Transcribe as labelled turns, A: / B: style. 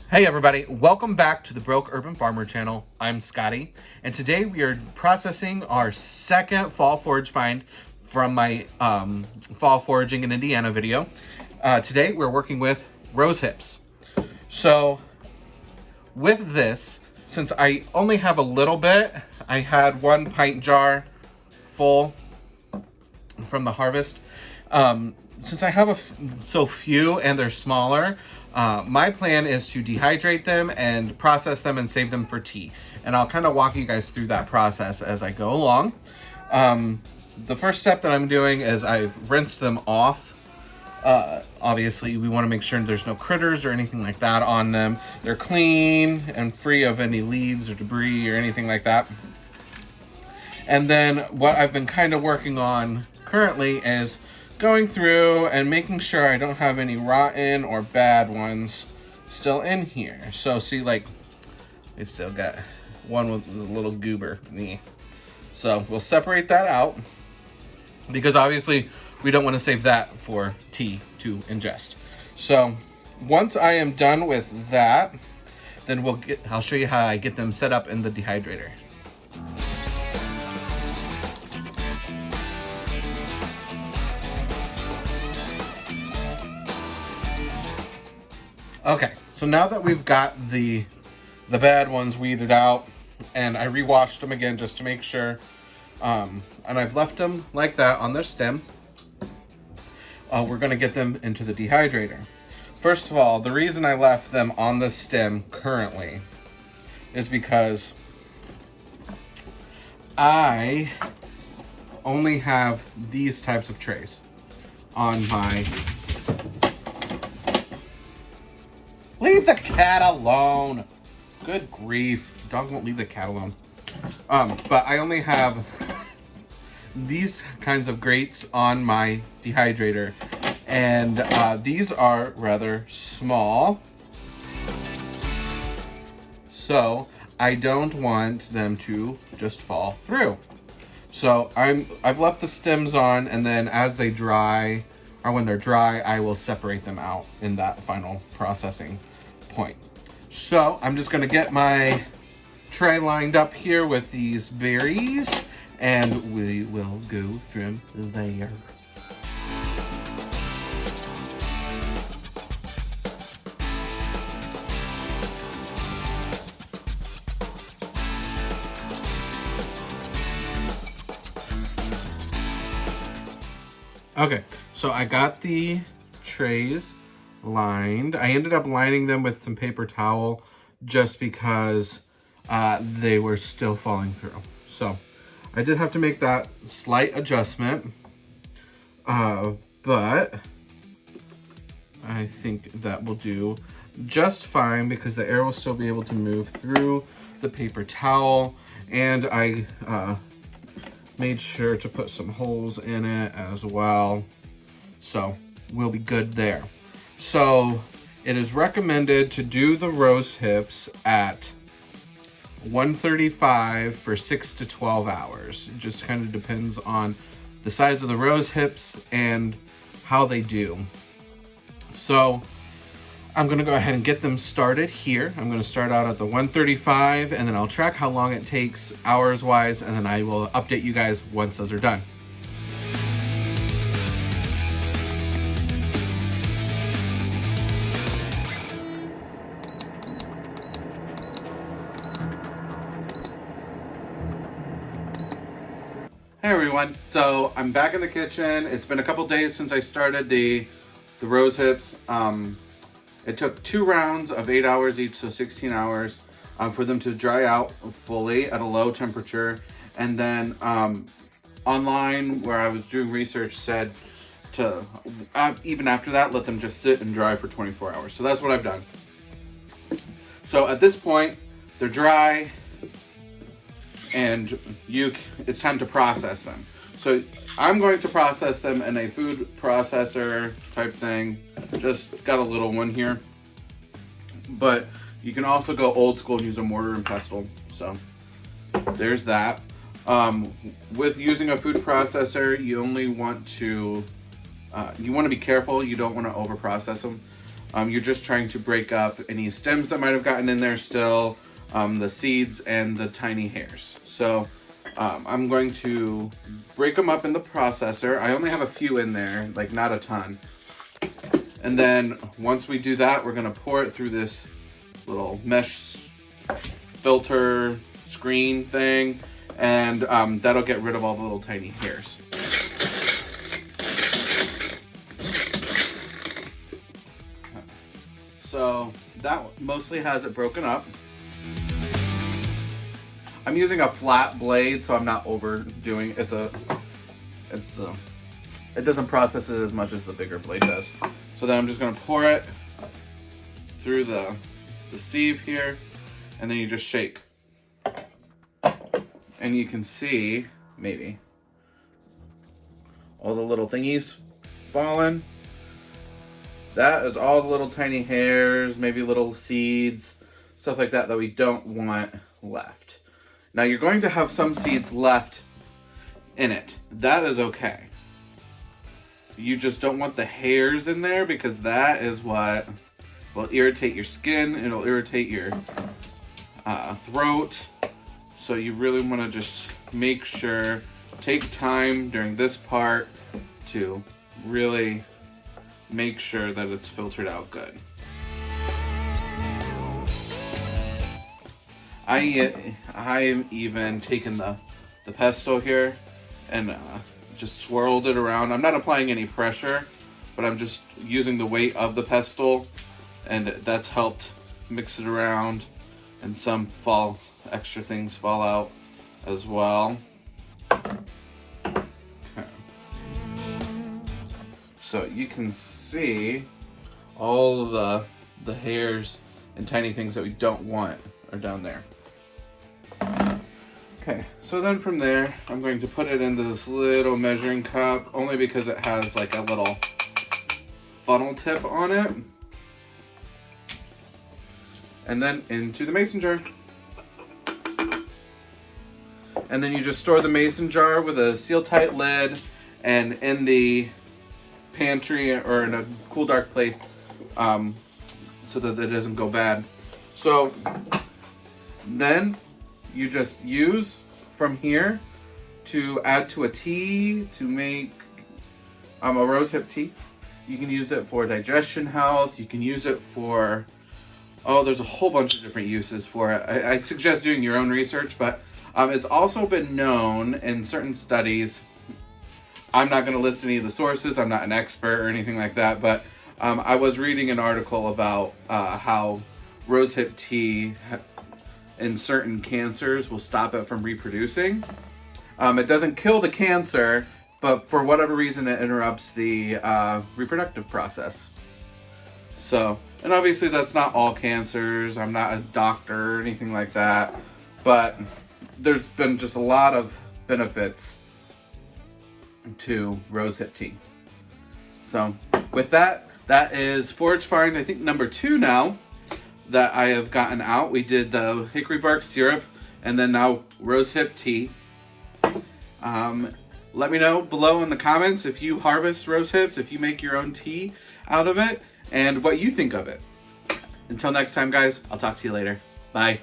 A: Hey everybody, welcome back to the Broke Urban Farmer channel. I'm Scotty, and today we are processing our second fall forage find from my fall foraging in Indiana video. Today we're working with rose hips. So with this, since I only have a little bit, I had 1 pint jar full from the harvest. Since I have so few and they're smaller, my plan is to dehydrate them and process them and save them for tea. And I'll kind of walk you guys through that process as I go along. The first step that I'm doing is I've rinsed them off. Obviously, we want to make sure there's no critters or anything like that on them. They're clean and free of any leaves or debris or anything like that. And then what I've been kind of working on currently is going through and making sure I don't have any rotten or bad ones still in here. So see, like, I still got one with a little goober. So we'll separate that out because obviously we don't want to save that for tea to ingest. So once I am done with that, then I'll show you how I get them set up in the dehydrator. Okay, so now that we've got the bad ones weeded out, and I rewashed them again just to make sure, and I've left them like that on their stem, we're gonna get them into the dehydrator. First of all, the reason I left them on the stem currently is because I only have these types of trays on my... Leave the cat alone. Good grief. The dog won't leave the cat alone. But I only have these kinds of grates on my dehydrator. And these are rather small. So I don't want them to just fall through. So I've left the stems on, and then as they dry, or when they're dry, I will separate them out in that final processing point. So I'm just gonna get my tray lined up here with these berries, and we will go from there. Okay, so I got the trays lined. I ended up lining them with some paper towel just because they were still falling through. So I did have to make that slight adjustment, but I think that will do just fine because the air will still be able to move through the paper towel, and I made sure to put some holes in it as well. So we'll be good there. So it is recommended to do the rose hips at 135 for 6 to 12 hours. It just kind of depends on the size of the rose hips and how they do. So I'm gonna go ahead and get them started here. I'm gonna start out at the 135, and then I'll track how long it takes hours wise, and then I will update you guys once those are done. Hey everyone, so I'm back in the kitchen. It's been a couple days since I started the rose hips. It took 2 rounds of 8 hours each, so 16 hours for them to dry out fully at a low temperature. And then online, where I was doing research, said to, even after that, let them just sit and dry for 24 hours. So that's what I've done. So at this point, they're dry, and it's time to process them. So I'm going to process them in a food processor type thing. Just got a little one here. But you can also go old school and use a mortar and pestle. So there's that. With using a food processor, you only want to, you want to be careful. You don't want to over process them. You're just trying to break up any stems that might have gotten in there still, the seeds and the tiny hairs. So I'm going to break them up in the processor. I only have a few in there, like not a ton. And then once we do that, we're gonna pour it through this little mesh filter screen thing, and that'll get rid of all the little tiny hairs. So that mostly has it broken up. I'm using a flat blade, so I'm not overdoing it. It doesn't process it as much as the bigger blade does. So then I'm just gonna pour it through the sieve here, and then you just shake. And you can see, maybe, all the little thingies falling. That is all the little tiny hairs, maybe little seeds, stuff like that we don't want left. Now you're going to have some seeds left in it. That is okay. You just don't want the hairs in there, because that is what will irritate your skin. It'll irritate your throat. So you really want to just make sure, take time during this part to really make sure that it's filtered out good. I'm even taken the pesto here and just swirled it around. I'm not applying any pressure, but I'm just using the weight of the pestle, and that's helped mix it around, and some extra things fall out as well. Okay. So you can see all of the hairs and tiny things that we don't want are down there. Okay, so then from there, I'm going to put it into this little measuring cup, only because it has like a little funnel tip on it. And then into the mason jar. And then you just store the mason jar with a seal tight lid and in the pantry or in a cool dark place, so that it doesn't go bad. So then you just use from here to add to a tea to make a rosehip tea. You can use it for digestion health. You can use it for, there's a whole bunch of different uses for it. I suggest doing your own research, but it's also been known in certain studies. I'm not going to list any of the sources. I'm not an expert or anything like that, but I was reading an article about how rosehip tea in certain cancers will stop it from reproducing. It doesn't kill the cancer, but for whatever reason it interrupts the reproductive process. So, and obviously that's not all cancers. I'm not a doctor or anything like that, but there's been just a lot of benefits to rosehip tea. So with that, that is Forage Find, I think number 2 now that I have gotten out. We did the hickory bark syrup and then now rosehip tea. Let me know below in the comments if you harvest rose hips, if you make your own tea out of it, and what you think of it. Until next time, guys, I'll talk to you later. Bye.